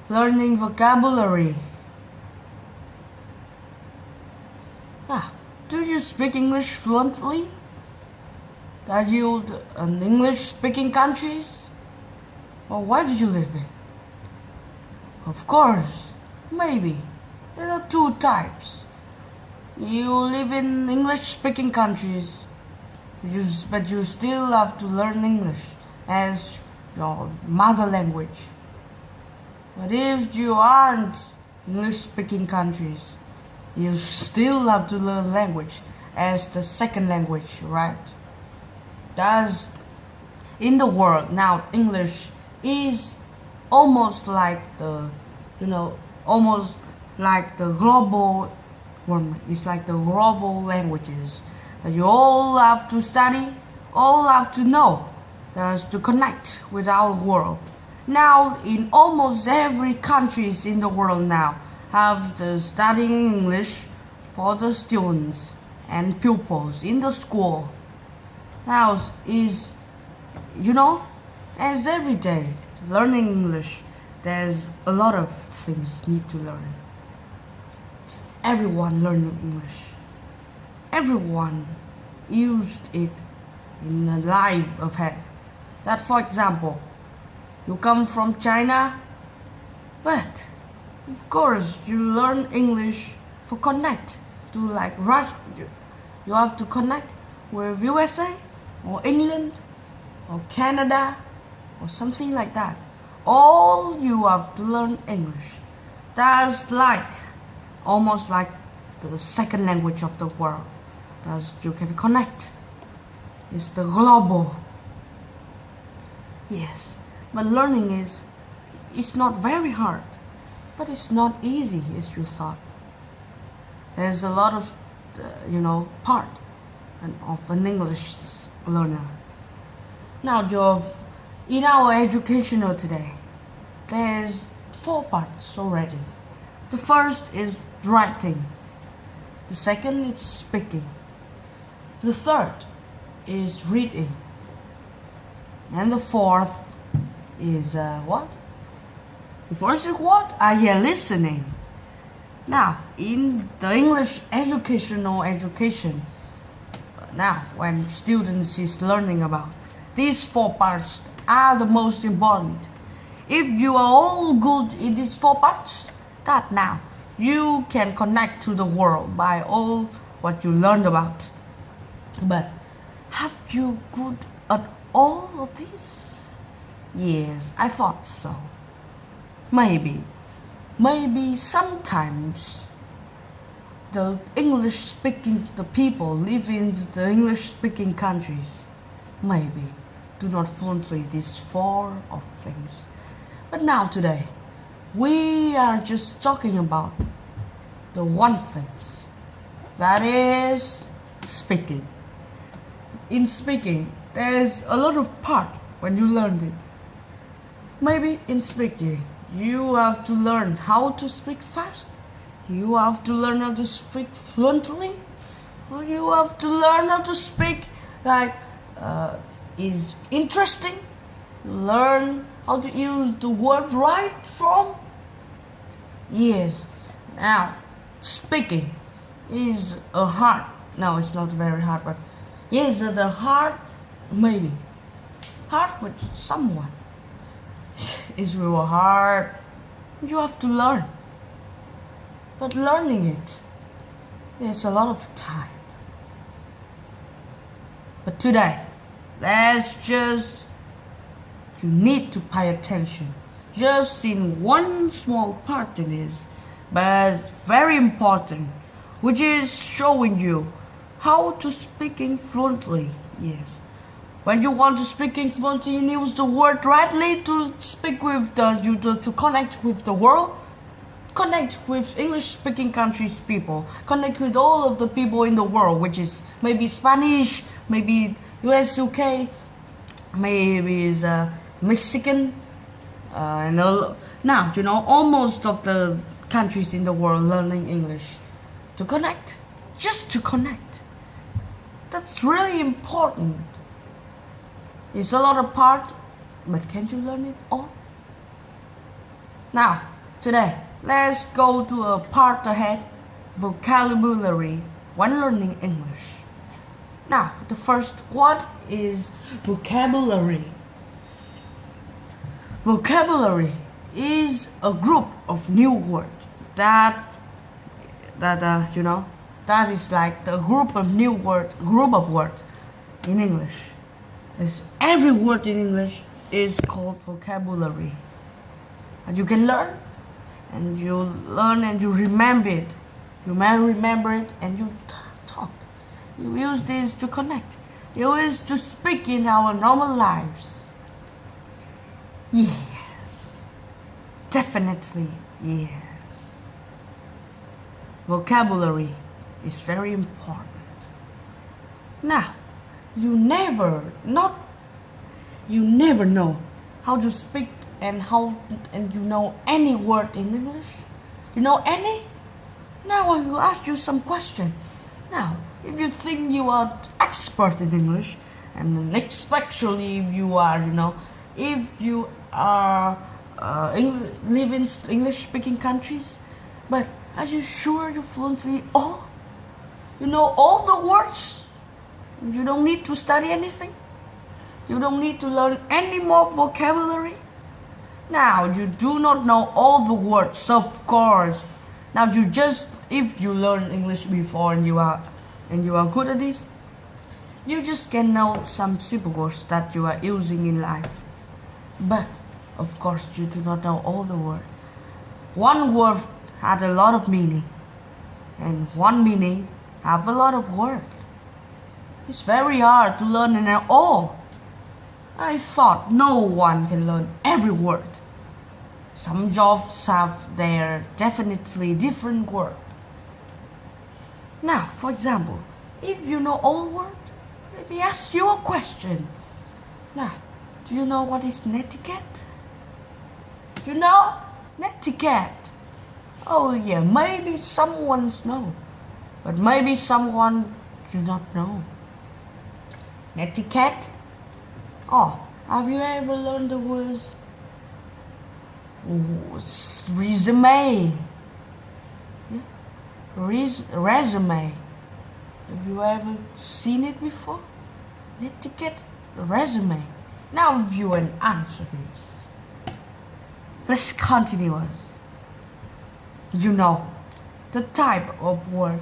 learning vocabulary. Yeah. Do you speak English fluently? Are you in English-speaking countries? Or where do you live in? Of course, maybe. There are two types. You live in English-speaking countries, but you still have to learn English as your mother language. But if you aren't English-speaking countries, you still have to learn language as the second language, right? Thus, in the world now, English is almost like almost like the global one. It's like the global languages that you all have to study, all have to know, to connect with our world. Now, in almost every countries in the world now, have the studying English for the students and pupils in the school. Now is, as every day learning English, there's a lot of things need to learn. Everyone learning English. Everyone used it in a life ahead. That, for example, you come from China, but of course you learn English for connect to like Russia. You have to connect with USA or England or Canada or something like that. All you have to learn English. That's like almost like the second language of the world. That's you can connect. It's the global. Yes, but learning it's not very hard, but it's not easy as you thought. There's a lot of part of an English learner. Now, in our educational today, there's 4 parts already. The first is writing. The second is speaking. The third is reading. And the fourth is what? The fourth is what? Listening. Now, in the English education, now when students is learning about these 4 parts are the most important. If you are all good in these 4 parts, that now you can connect to the world by all what you learned about. But have you good at all of this? Yes, I thought so. Maybe sometimes the people live in the English-speaking countries maybe do not fluently these 4 of things. But now today, we are just talking about the one things, that is speaking. In speaking, there's a lot of part when you learned it. Maybe in speaking, you have to learn how to speak fast. You have to learn how to speak fluently. Or you have to learn how to speak is interesting. Learn how to use the word right from. Yes. Now, speaking is a hard. No, it's not very hard, but yes, the hard maybe. Hard with someone. It's real hard. You have to learn. But learning it is a lot of time. But today, you need to pay attention. Just in one small part in this, but it's very important, which is showing you how to speaking fluently. Yes. When you want to speaking fluently, you use the word rightly to speak with to connect with the world. Connect with English-speaking countries people. Connect with all of the people in the world, which is maybe Spanish, maybe US, UK, maybe is Mexican, and now almost of the countries in the world learning English to connect, just to connect. That's really important. It's a lot of part, but can't you learn it all? Now, Today, let's go to a part ahead, vocabulary when learning English. Now, the first, what is vocabulary? Vocabulary is a group of new words that is like the group of words in English. As every word in English is called vocabulary, and you can learn, and you remember it. You may remember it, and you talk. You use this to connect. You use to speak in our normal lives. Yes, definitely yes. Vocabulary is very important. Now, you never know how to speak and you know any word in English. You know any? Now I will ask you some question. Now, if you think you are expert in English, and especially if you are, live in English-speaking countries, but are you sure you fluently you know all the words? You don't need to study anything. You don't need to learn any more vocabulary. Now, you do not know all the words, of course. Now, if you learn English before and you are good at this, you just can know some simple words that you are using in life. But, of course, you do not know all the words. One word had a lot of meaning, and one meaning have a lot of words. It's very hard to learn in all. I thought no one can learn every word. Some jobs have their definitely different word. Now, for example, if you know all words, let me ask you a question. Now, do you know what is netiquette? You know? Netiquette. Oh yeah, maybe someone knows, but maybe someone do not know. Netiquette? Oh, have you ever learned the words resume? Yeah? Resume. Have you ever seen it before? Netiquette, resume. Now view and answer this. Let's continue. You know, the type of word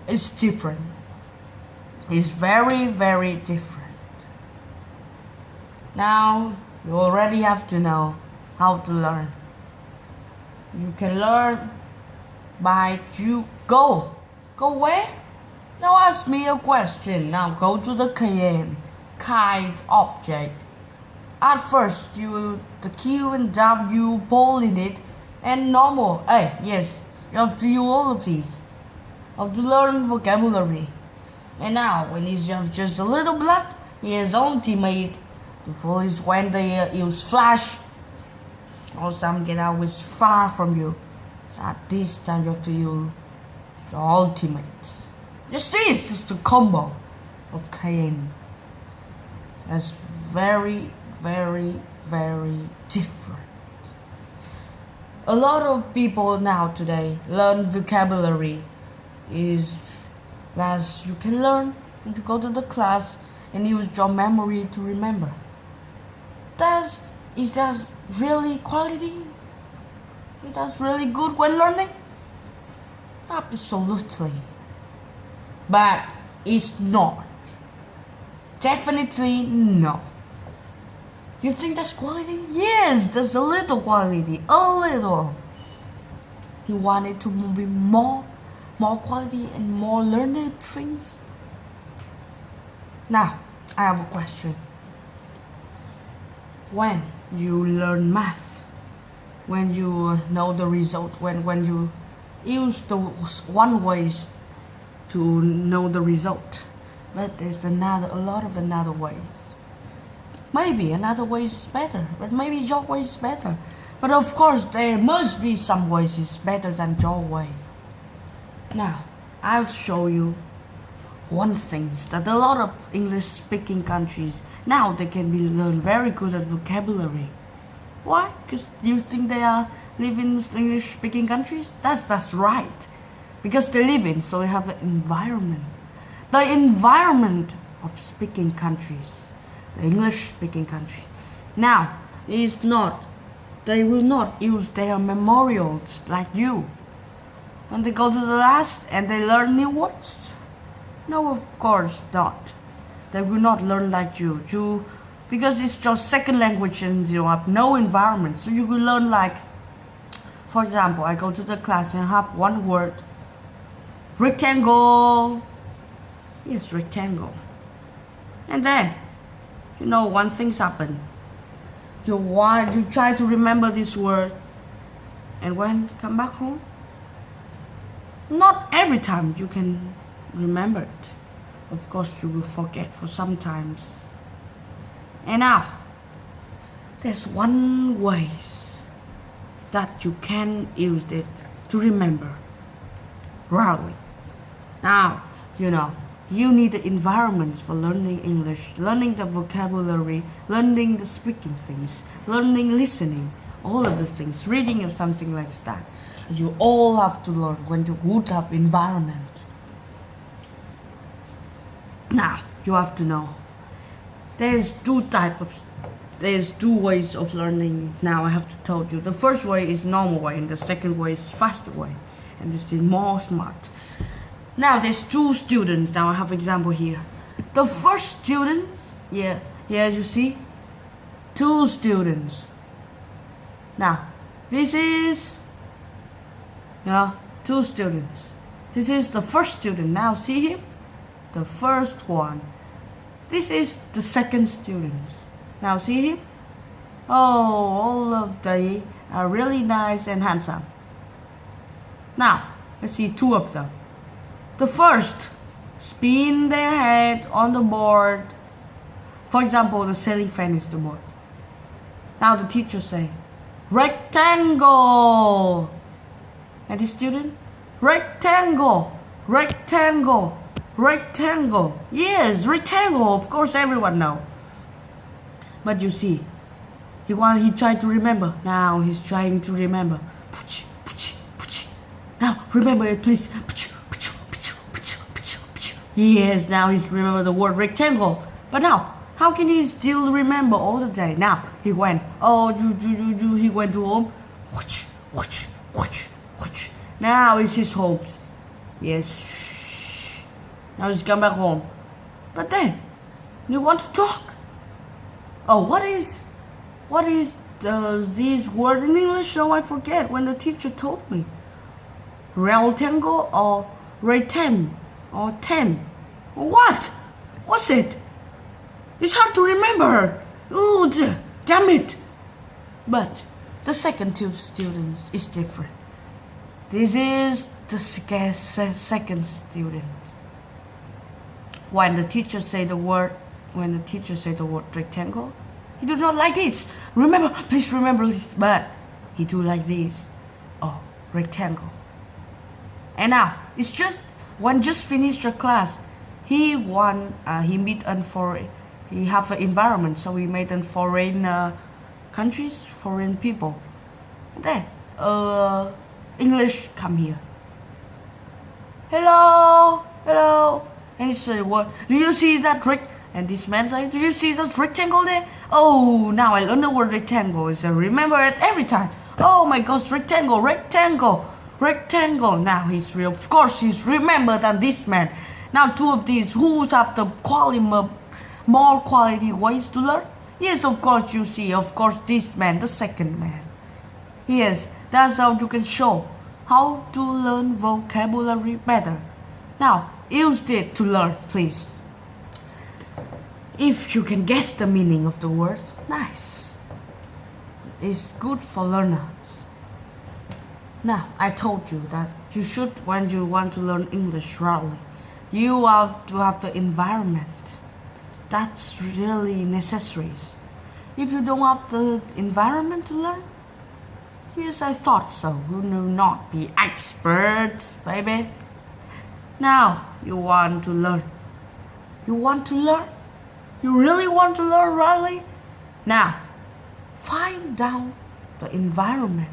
is different. It's very, very different. Now, you already have to know how to learn. You can learn by you go. Go where? Now ask me a question. Now go to the KN, kind object. At first, the Q and W ball in it, and normal. Yes, you have to use all of these. You have to learn vocabulary. And now, when you have just a little blood, his ultimate. The full is when they use flash, or some get out is far from you. At this time, you have to use your ultimate. Just this, just a combo of KN. That's very, very, very different. A lot of people now today learn vocabulary is that you can learn and you go to the class and use your memory to remember. Is that really quality? Is that really good when learning? Absolutely. But it's not. Definitely no. You think that's quality? Yes, there's a little quality. A little. You want it to be more quality and more learned things? Now, I have a question. When you learn math, when you know the result, when you use the one ways to know the result, but there's a lot of another ways. Maybe another way is better, but maybe your way is better. But of course, there must be some ways is better than your way. Now, I'll show you one thing that a lot of English-speaking countries now they can be learn very good at vocabulary. Why? Because you think they are live in English-speaking countries? That's right. Because they live in, so they have the environment. The environment of speaking countries, the English-speaking country. Now, is not, they will not use their memorials like you. When they go to the last and they learn new words? No, of course not. They will not learn like you. Because it's your second language and you have no environment. So you will learn like, for example, I go to the class and have one word, rectangle. Yes, rectangle. And then, one thing's happened. You try to remember this word, and when come back home, not every time you can remember it. Of course, you will forget for sometimes. And now, there's one way that you can use it to remember. Rarely. Now, you need the environment for learning English, learning the vocabulary, learning the speaking things, learning listening, all of the things, reading or something like that. You all have to learn when you would have environment. Now, you have to know. There's two ways of learning. Now I have to tell you. The first way is normal way and the second way is faster way. And this is more smart. Now there's two students. Now I have example here. The first students, yeah, you see, two students. Now this is, two students. This is the first student. Now see him, the first one. This is the second student. Now see him. Oh, all of they are really nice and handsome. Now let's see two of them. The first, spin their head on the board. For example, the ceiling fan is the board. Now the teacher say, rectangle. And the student, rectangle, rectangle, rectangle. Yes, rectangle, of course everyone know. But you see, he tried to remember. Now he's trying to remember. Now remember it, please. Yes, now he's remember the word rectangle. But now, how can he still remember all the day? Now he went. He went to home. Now it's his home. Yes. Now he's come back home. But then, you want to talk. Oh, what is this word in English? Oh, I forget when the teacher told me. Rectangle or rectangle or 10. What? What's it? It's hard to remember. Oh, damn it. But the second two students is different. This is the second student. When the teacher say the word rectangle, he do not like this. Please remember this. But he do like this. Oh, rectangle. And now it's just finished the class. He meet he have an environment, so he made in foreign countries, foreign people. And then English come here. Hello. And he said, what? Do you see that And this man said, do you see that rectangle there? Oh, now I learn the word rectangle. He said, remember it every time. Oh my gosh, rectangle. Now he's real. Of course, he's remembered than this man. Now two of these, who's have the more quality ways to learn? Yes, of course, you see. Of course, this man, the second man. Yes, that's how you can show how to learn vocabulary better. Now, use it to learn, please. If you can guess the meaning of the word, nice. It's good for learners. Now, I told you that you should, when you want to learn English rarely, you have to have the environment. That's really necessary. If you don't have the environment to learn, yes, I thought so. You will not be experts, baby. Now, you want to learn. You really want to learn, really? Now, 5 tying down the environment